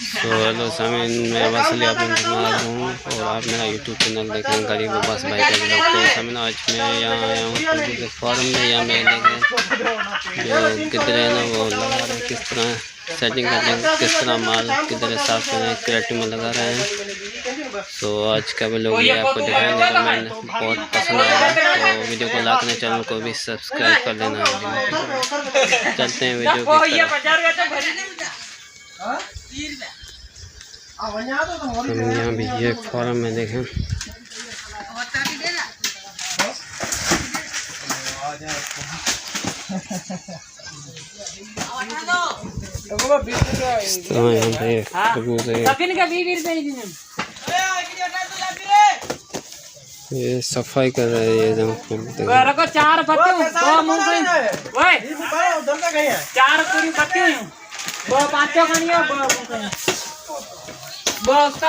तो हेलो सामीन, मैं वसील अपने जमात हूँ और आप मेरा यूट्यूब चैनल देख रहे हैं गरीब बस भाई का ब्लॉग। तो सामीन आज मैं यहाँ आया हूँ खरबूज के फार्म में। यहाँ मैं देखें जो किधर है ना वो लगा रहे हैं, किस तरह सेटिंग कर रहे हैं, किस तरह माल किधर साफ कर रहे हैं, क्रेट में लगा रहे हैं। तो आज का ब्लॉग ये आपको दिखाएंगे। तो मैंने बहुत पसंद आया तो वीडियो को लाइक करना, चैनल को भी सब्सक्राइब कर लेना। चलते हैं वीडियो की हम यहाँ भी ये फॉर्म में देखें। इस तरह यहाँ पे खरबूज ये सफाई कर रहे हैं। ये रखो चार चार पूरी पत्ती हुई वो पाँचों खानी वो उसका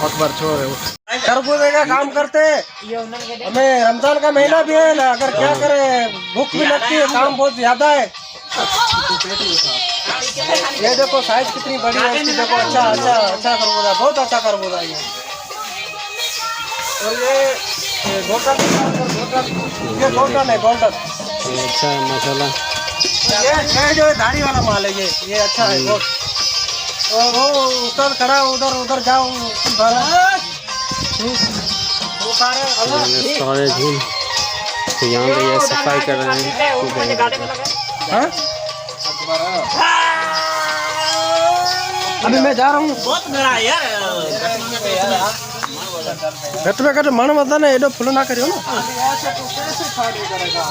अकबर छोड़ है खरबूजे का काम करते। हमें रमजान का महीना भी है ना, अगर क्या करें भूख भी लगती है, काम बहुत ज्यादा है। ये देखो साइज कितनी बड़ी है इसकी, देखो अच्छा अच्छा अच्छा खरबूजा, बहुत अच्छा खरबूजा है। और ये गोल्डन ये गोल्डन है, गोल्डन अच्छा है माशाल्लाह। ये जो धारी वाला माल है, ये अच्छा है बहुत। और वो उधर खड़ा, उधर उधर जाओ सारे झूल। तो यहाँ पे ये सफाई कर रहे हैं। अभी मैं जा रहा हूँ, बहुत बड़ा है यार। घट में घट मन मत ना एडो फुल ना करियो ना।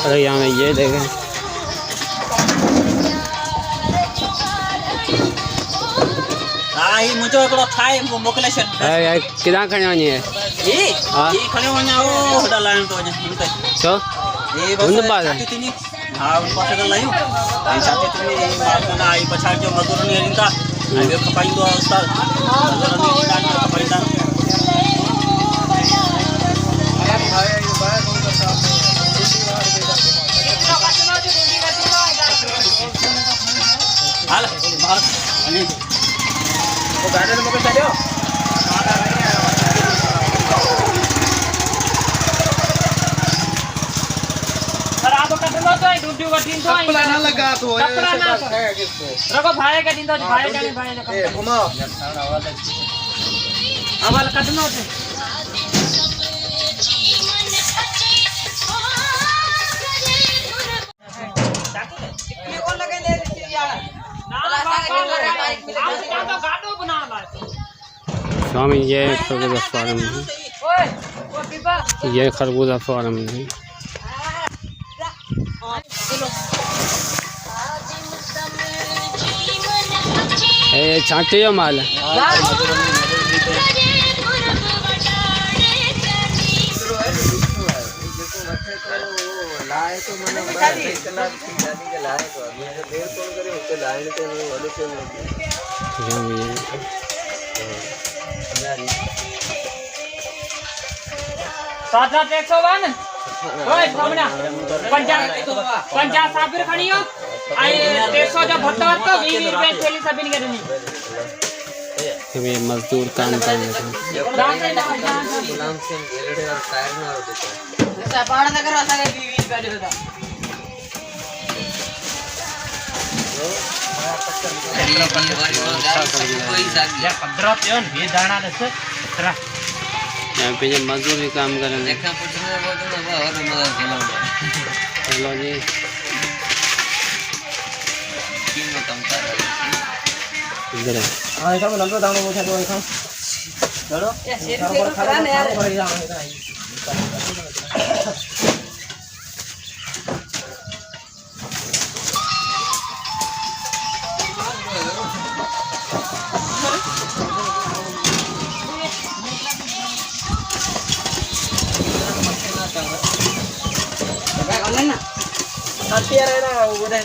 अरे यहाँ में ये देखें, ही मुझे एकड़ो थाए मोकले छे। यार किदा खणे वनी है ये हां ये खणे वना ओ होडा लाइन तो जे छो ये बस साथी तिनी हां उन पासे गल लायो आई साथी तिनी माल ना आई पछाड़ जो मजदूर ने रिंदा आई खपाई तो अवस्था मजदूर ने रिंदा खपाई दा हाल बाहर अनि वो गार्डन में चढ़ो सर आप कटलो तो ड्यूटी का दिन तो कपड़ा ना लगा तो कपड़ा ना है किसको रखो भाई का दिन तो भाई जाने भाई का ए घुमाओ अवल कटनो थे कितने को लगे ले यार स्वामी ये खरबूजा फार्म है, ये खरबूजा फार्म है। ये छांटे जो माल है। सात 101 ओए सामना 50 साबिर खड़ी हो आई 150 जो भत्ता तो 20 रुपए थैली सबिन के देनी। ये मजदूर काम कर रहे हैं। गुलाम सिंह गेलड़े और टायर ना हो देता ऐसा पाड़ ना करो ऐसा 20 रुपए दे देता यहाँ पे जब मजदूर भी काम कर रहे हैं। हेलो जी इधर है। हाँ ऐसा में लंबा दाना बोझा दो ऐसा चलो